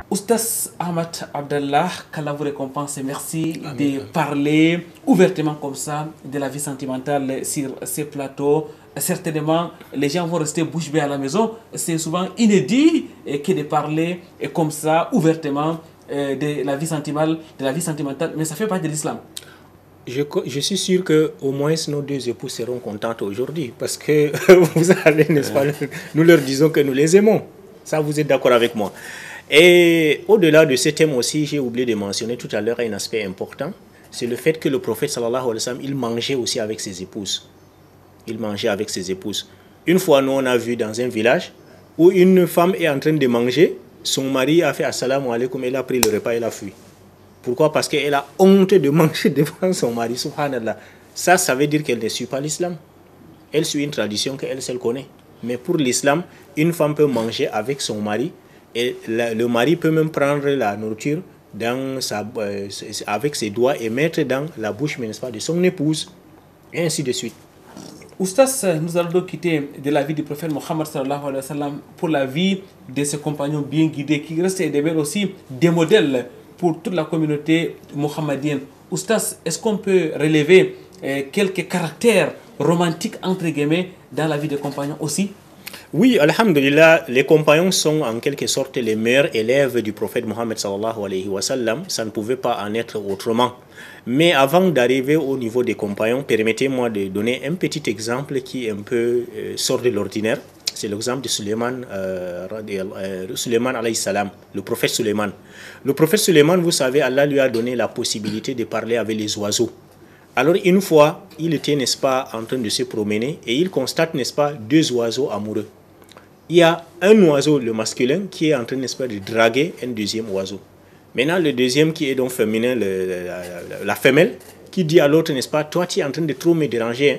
Oustas Ahmad Abdallah, qu'Allah vous récompense et merci de parler ouvertement comme ça de la vie sentimentale sur ces plateaux. Certainement, les gens vont rester bouche bée à la maison. C'est souvent inédit que de parler comme ça ouvertement de la vie sentimentale, mais ça fait partie de l'islam. Je suis sûr qu'au moins nos deux époux seront contentes aujourd'hui parce que vous allez, n'est-ce pas, nous leur disons que nous les aimons. Ça, vous êtes d'accord avec moi. Et au-delà de ce thème aussi, j'ai oublié de mentionner tout à l'heure un aspect important. C'est le fait que le prophète sallallahu alayhi wa sallam, il mangeait aussi avec ses épouses. Il mangeait avec ses épouses. Une fois, nous, on a vu dans un village où une femme est en train de manger, son mari a fait assalamu alaikum, elle a pris le repas, elle a fui. Pourquoi? Parce qu'elle a honte de manger devant son mari, subhanallah. Ça veut dire qu'elle ne suit pas l'islam. Elle suit une tradition qu'elle seule connaît. Mais pour l'islam, une femme peut manger avec son mari et le mari peut même prendre la nourriture avec ses doigts et mettre dans la bouche, n'est-ce pas, de son épouse, et ainsi de suite. Oustas, nous allons donc quitter de la vie du prophète Mohammed sallallahu alayhi wa sallam pour la vie de ses compagnons bien guidés qui restent et deviennent aussi des modèles pour toute la communauté mohammedienne. Oustas, est-ce qu'on peut relever quelques caractères romantiques entre guillemets dans la vie des compagnons aussi? Oui, alhamdulillah, les compagnons sont en quelque sorte les meilleurs élèves du prophète Mohammed sallallahu alayhi wa sallam. Ça ne pouvait pas en être autrement. Mais avant d'arriver au niveau des compagnons, permettez-moi de donner un petit exemple qui un peu sort de l'ordinaire. C'est l'exemple de Suleiman alayhi salam, le prophète Suleiman. Le prophète Suleiman, vous savez, Allah lui a donné la possibilité de parler avec les oiseaux. Alors une fois, il était, n'est-ce pas, en train de se promener et il constate, n'est-ce pas, deux oiseaux amoureux. Il y a un oiseau, le masculin, qui est en train, n'est-ce pas, de draguer un deuxième oiseau. Maintenant, le deuxième qui est donc féminin, la femelle, qui dit à l'autre, n'est-ce pas, toi tu es en train de trop me déranger. Hein?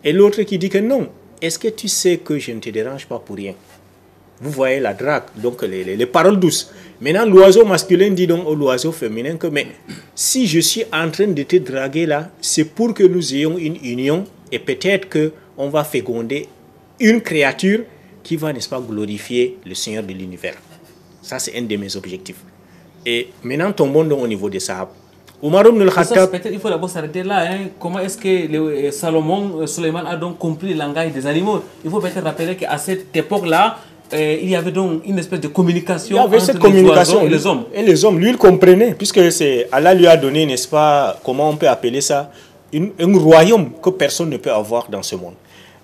Et l'autre qui dit que non, est-ce que tu sais que je ne te dérange pas pour rien? Vous voyez la drague, donc les paroles douces. Maintenant, l'oiseau masculin dit donc à l'oiseau féminin que mais si je suis en train de te draguer là, c'est pour que nous ayons une union et peut-être qu'on va féconder une créature qui va, n'est-ce pas, glorifier le Seigneur de l'univers. Ça, c'est un de mes objectifs. Et maintenant, tombons donc au niveau des Sahab. Omar ibn al-Khattab. Peut-être il faut d'abord s'arrêter là. Hein. Comment est-ce que Suleiman a donc compris le langage des animaux? Il faut peut-être rappeler qu'à cette époque-là, il y avait donc une espèce de communication entre cette communication et les hommes. Et les hommes, lui, il comprenait, puisque c'est Allah lui a donné, n'est-ce pas, comment on peut appeler ça, un royaume que personne ne peut avoir dans ce monde.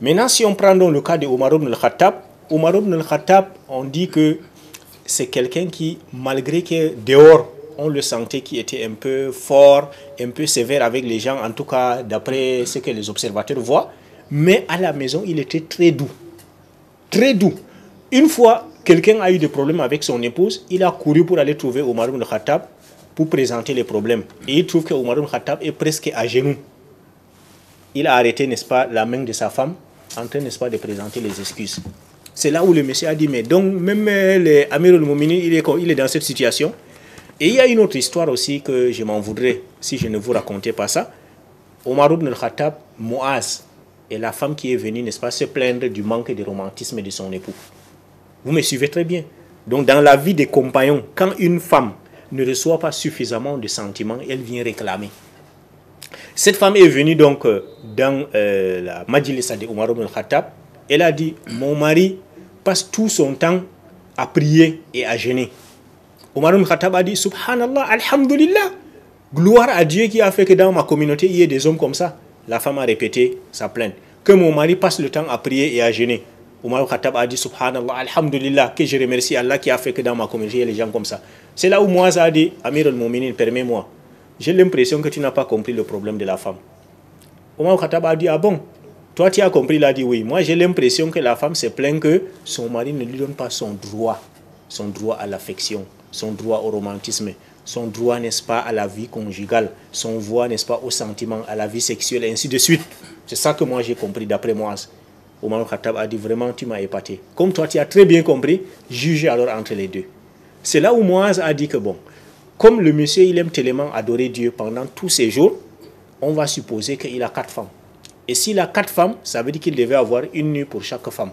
Maintenant, si on prend donc le cas de Omar ibn al-Khattab, on dit que c'est quelqu'un qui, malgré que dehors, on le sentait qui était un peu fort, un peu sévère avec les gens, en tout cas d'après ce que les observateurs voient, mais à la maison, il était très doux. Très doux. Une fois, quelqu'un a eu des problèmes avec son épouse, il a couru pour aller trouver Omar ibn Khattab pour présenter les problèmes. Et il trouve que Omar ibn Khattab est presque à genoux. Il a arrêté, n'est-ce pas, la main de sa femme, en train, n'est-ce pas, de présenter les excuses. C'est là où le monsieur a dit, mais donc, même Amir al-Mouminin, il est dans cette situation. Et il y a une autre histoire aussi que je m'en voudrais si je ne vous racontais pas ça. Omar ibn Khattab, Muaz, est la femme qui est venue, n'est-ce pas, se plaindre du manque de romantisme de son époux. Vous me suivez très bien. Donc, dans la vie des compagnons, quand une femme ne reçoit pas suffisamment de sentiments, elle vient réclamer. Cette femme est venue donc dans la Majlisa de Omar ibn Khattab. Elle a dit, mon mari passe tout son temps à prier et à jeûner. Omar ibn Khattab a dit, subhanallah, alhamdulillah, gloire à Dieu qui a fait que dans ma communauté, il y ait des hommes comme ça. La femme a répété sa plainte. Que mon mari passe le temps à prier et à jeûner. Omar ibn Khattab a dit, subhanallah, alhamdulillah, que je remercie Allah qui a fait que dans ma communauté, il y a des gens comme ça. C'est là où Muaz a dit, Amir al-Mouminin, permets-moi. J'ai l'impression que tu n'as pas compris le problème de la femme. Omar ibn Khattab a dit, ah bon? Toi, tu as compris, il a dit oui. Moi, j'ai l'impression que la femme se plaint que son mari ne lui donne pas son droit à l'affection, son droit au romantisme, son droit, n'est-ce pas, à la vie conjugale, son droit, n'est-ce pas, au sentiment, à la vie sexuelle, et ainsi de suite. C'est ça que moi, j'ai compris d'après moi. Omar Khattab a dit, vraiment, tu m'as épaté. Comme toi, tu as très bien compris, jugez alors entre les deux. C'est là où Moaz a dit que bon, comme le monsieur, il aime tellement adorer Dieu pendant tous ses jours, on va supposer qu'il a 4 femmes. Et s'il a 4 femmes, ça veut dire qu'il devait avoir une nuit pour chaque femme.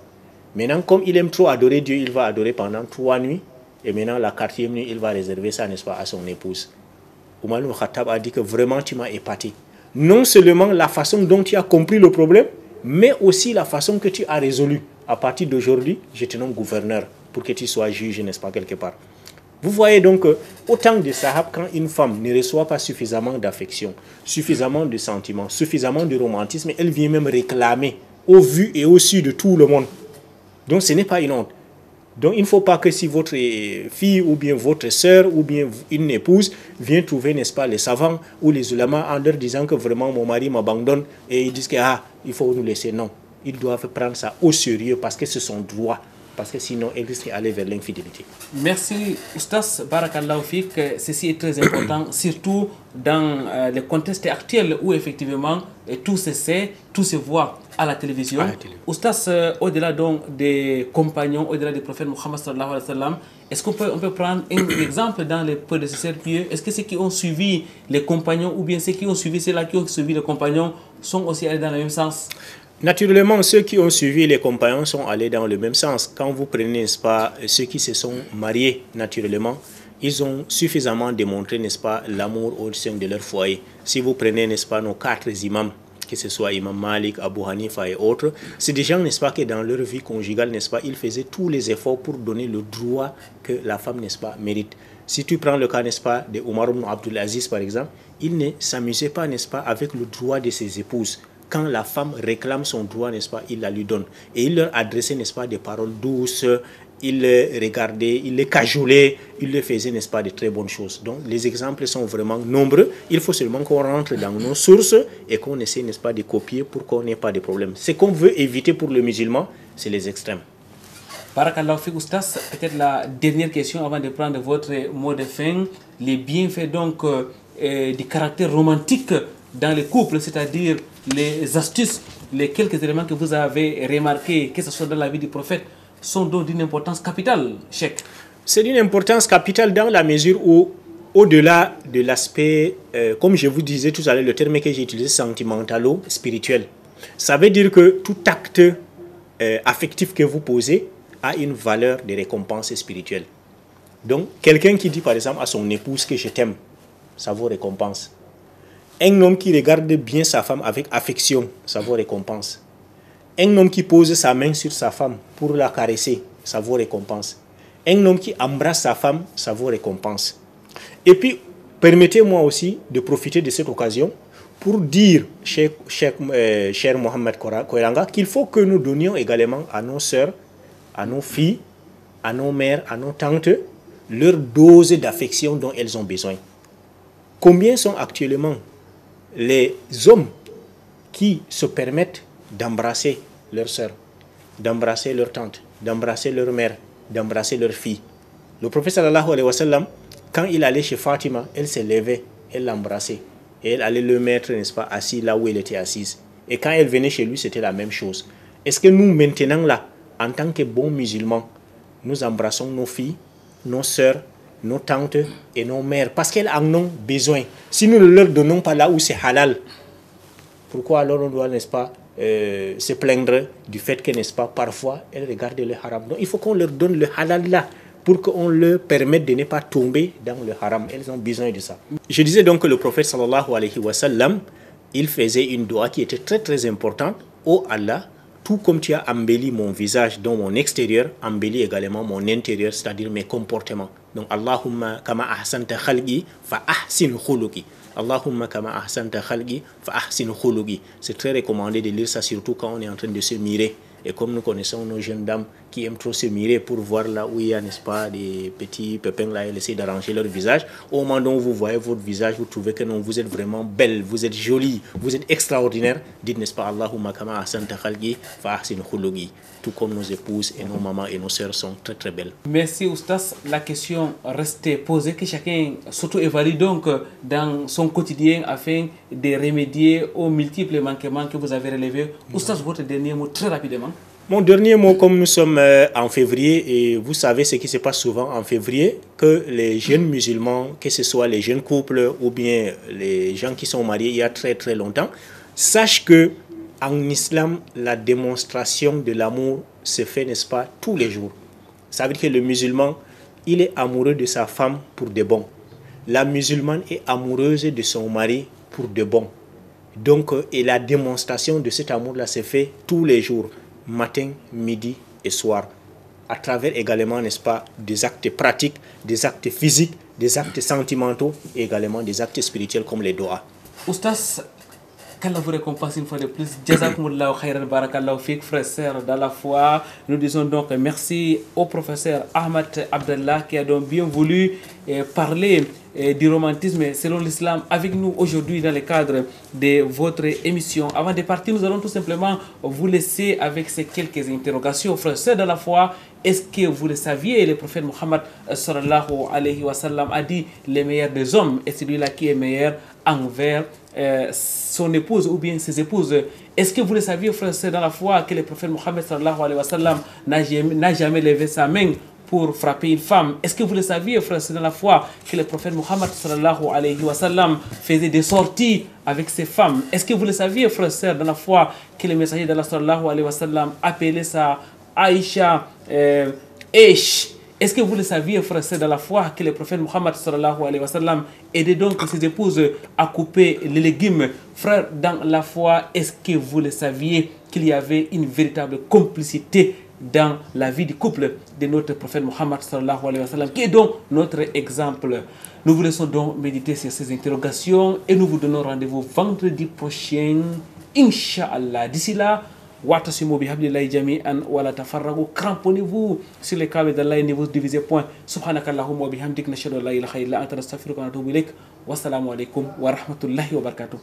Maintenant, comme il aime trop adorer Dieu, il va adorer pendant 3 nuits. Et maintenant, la 4e nuit, il va réserver ça, n'est-ce pas, à son épouse. Omar ibn Khattab a dit que vraiment, tu m'as épaté. Non seulement la façon dont tu as compris le problème, mais aussi la façon que tu as résolu. À partir d'aujourd'hui, je te nomme gouverneur pour que tu sois juge, n'est-ce pas, quelque part. Vous voyez donc, autant de sahab, quand une femme ne reçoit pas suffisamment d'affection, suffisamment de sentiments, suffisamment de romantisme, elle vient même réclamer au vu et au su de tout le monde. Donc ce n'est pas une honte. Donc il ne faut pas que si votre fille ou bien votre soeur ou bien une épouse vient trouver, n'est-ce pas, les savants ou les ulamas en leur disant que vraiment mon mari m'abandonne et ils disent que il faut nous laisser. Non, ils doivent prendre ça au sérieux parce que c'est son droit. Parce que sinon, elle risque d'aller vers l'infidélité. Merci, Oustas Barakallahu Fik. Ceci est très important, surtout dans le contexte actuel où effectivement tout se sait, tout se voit à la télévision. Oustas, au-delà donc des compagnons, au-delà du prophète Muhammad sallallahu alayhi wa sallam, est-ce qu'on peut prendre un exemple dans les prédécesseurs pieux? Est-ce que ceux qui ont suivi les compagnons ou bien ceux qui ont suivi ceux-là qui ont suivi les compagnons sont aussi allés dans le même sens? Naturellement, ceux qui ont suivi les compagnons sont allés dans le même sens. Quand vous prenez, n'est-ce pas, ceux qui se sont mariés, naturellement, ils ont suffisamment démontré, n'est-ce pas, l'amour au sein de leur foyer. Si vous prenez, n'est-ce pas, nos 4 imams, que ce soit Imam Malik, Abu Hanifa et autres, c'est des gens, n'est-ce pas, que dans leur vie conjugale, n'est-ce pas, ils faisaient tous les efforts pour donner le droit que la femme, n'est-ce pas, mérite. Si tu prends le cas, n'est-ce pas, de Omar ibn Abdul Aziz, par exemple, il ne s'amusait pas, n'est-ce pas, avec le droit de ses épouses. Quand la femme réclame son droit, n'est-ce pas, il la lui donne. Et il leur adressait, n'est-ce pas, des paroles douces, il les regardait, il les cajolait, il les faisait, n'est-ce pas, de très bonnes choses. Donc, les exemples sont vraiment nombreux. Il faut seulement qu'on rentre dans nos sources et qu'on essaie, n'est-ce pas, de copier pour qu'on n'ait pas de problème. Ce qu'on veut éviter pour le musulman, c'est les extrêmes. Barakallahu Fik, Oustas, peut-être la dernière question avant de prendre votre mot de fin. Les bienfaits donc du caractère romantique dans les couples, c'est-à-dire les astuces, les quelques éléments que vous avez remarqués, que ce soit dans la vie du prophète, sont donc d'une importance capitale, Cheikh. C'est d'une importance capitale dans la mesure où, au-delà de l'aspect, comme je vous disais tout à l'heure, le terme que j'ai utilisé, sentimentalo-spirituel, ça veut dire que tout acte affectif que vous posez a une valeur de récompense spirituelle. Donc, quelqu'un qui dit par exemple à son épouse que je t'aime, ça vaut récompense. Un homme qui regarde bien sa femme avec affection, ça vaut récompense. Un homme qui pose sa main sur sa femme pour la caresser, ça vaut récompense. Un homme qui embrasse sa femme, ça vaut récompense. Et puis, permettez-moi aussi de profiter de cette occasion pour dire, cher Mohamed Koiranga, qu'il faut que nous donnions également à nos sœurs, à nos filles, à nos mères, à nos tantes, leur dose d'affection dont elles ont besoin. Combien sont actuellement les hommes qui se permettent d'embrasser leurs sœurs, d'embrasser leurs tantes, d'embrasser leur mère, d'embrasser leurs filles? Le prophète sallallahu alayhi wa sallam, quand il allait chez Fatima, elle se levait, elle l'embrassait. Et elle allait le mettre, n'est-ce pas, assis là où elle était assise. Et quand elle venait chez lui, c'était la même chose. Est-ce que nous, maintenant là, en tant que bons musulmans, nous embrassons nos filles, nos sœurs, nos tantes et nos mères, parce qu'elles en ont besoin. Si nous ne leur donnons pas là où c'est halal, pourquoi alors on doit, n'est-ce pas, se plaindre du fait que, n'est-ce pas, parfois, elles regardent le haram. Donc il faut qu'on leur donne le halal là, pour qu'on leur permette de ne pas tomber dans le haram. Elles ont besoin de ça. Je disais donc que le prophète sallallahu alayhi wa sallam, il faisait une dua qui était très très importante. Ô Allah, tout comme tu as embelli mon visage dans mon extérieur, embellis également mon intérieur, c'est-à-dire mes comportements. Donc, Allahumma kama ahsanta khalqi fa ahsin khuluqi. Allahumma kama ahsanta khalqi fa ahsin khuluqi. C'est très recommandé de lire ça, surtout quand on est en train de se mirer. Et comme nous connaissons nos jeunes dames qui aiment trop se mirer pour voir là où il y a, n'est-ce pas, des petits pépins là, elles essaient d'arranger leur visage. Au moment où vous voyez votre visage, vous trouvez que non, vous êtes vraiment belle, vous êtes jolie, vous êtes extraordinaire. Dites, n'est-ce pas, Allahumma kama ahsanta khalqi fa ahsin khuluqi. Tout comme nos épouses et nos mamans et nos sœurs sont très très belles. Merci Oustas. La question restait posée, que chacun s'auto-évalue donc dans son quotidien afin de remédier aux multiples manquements que vous avez relevés. Oustas, votre dernier mot très rapidement. Mon dernier mot, comme nous sommes en février, et vous savez ce qui se passe souvent en février, que les jeunes musulmans, que ce soit les jeunes couples ou bien les gens qui sont mariés il y a très très longtemps, sachent que En islam, la démonstration de l'amour se fait, n'est-ce pas, tous les jours. Ça veut dire que le musulman, il est amoureux de sa femme pour de bon. La musulmane est amoureuse de son mari pour de bon. Donc, et la démonstration de cet amour-là se fait tous les jours, matin, midi et soir, à travers également, n'est-ce pas, des actes pratiques, des actes physiques, des actes sentimentaux et également des actes spirituels comme les doigts. Oustas, qu'Allah vous récompense une fois de plus. Jazakumullahu khairan barakallahu fik, frères et sœurs dans la foi. Nous disons donc merci au professeur Ahmad Abdallah qui a donc bien voulu parler du romantisme selon l'islam avec nous aujourd'hui dans le cadre de votre émission. Avant de partir, nous allons tout simplement vous laisser avec ces quelques interrogations. Frères et sœurs dans la foi, est-ce que vous le saviez, le prophète Mohammed sallallahu alayhi wa sallam a dit le meilleur des hommes est celui-là qui est meilleur envers son épouse ou bien ses épouses. Est-ce que vous le saviez, frères et sœurs dans la foi, que le prophète Mohammed sallallahu alayhi wa sallam n'a jamais levé sa main pour frapper une femme? Est-ce que vous le saviez, frères et sœurs dans la foi, que le prophète Mohammed sallallahu alayhi wa sallam faisait des sorties avec ses femmes? Est-ce que vous le saviez, frères et sœurs dans la foi, que le messager d'Allah sallallahu alayhi wa sallam appelait sa Aïcha Eish? Est-ce que vous le saviez, frères et sœurs dans la foi, que le prophète Mohammed sallallahu alayhi wa sallam aidait donc ses épouses à couper les légumes? Frères dans la foi, est-ce que vous le saviez qu'il y avait une véritable complicité dans la vie du couple de notre prophète Mohammed sallallahu alayhi wa sallam, qui est donc notre exemple? Nous vous laissons donc méditer sur ces interrogations et nous vous donnons rendez-vous vendredi prochain, Inch'Allah. D'ici là, Watasimu bihablillahi jami'an wa la tafarraqu. Cramponnez-vous sur les câbles d'Allah et ne vous divisez point. Subhanakallahumma wa bihamdik nashhadu an la ilaha illa anta nastaghfiruka wa natubu ilaik. Wassalamu alaikum wa rahmatullahi wa barakatuh.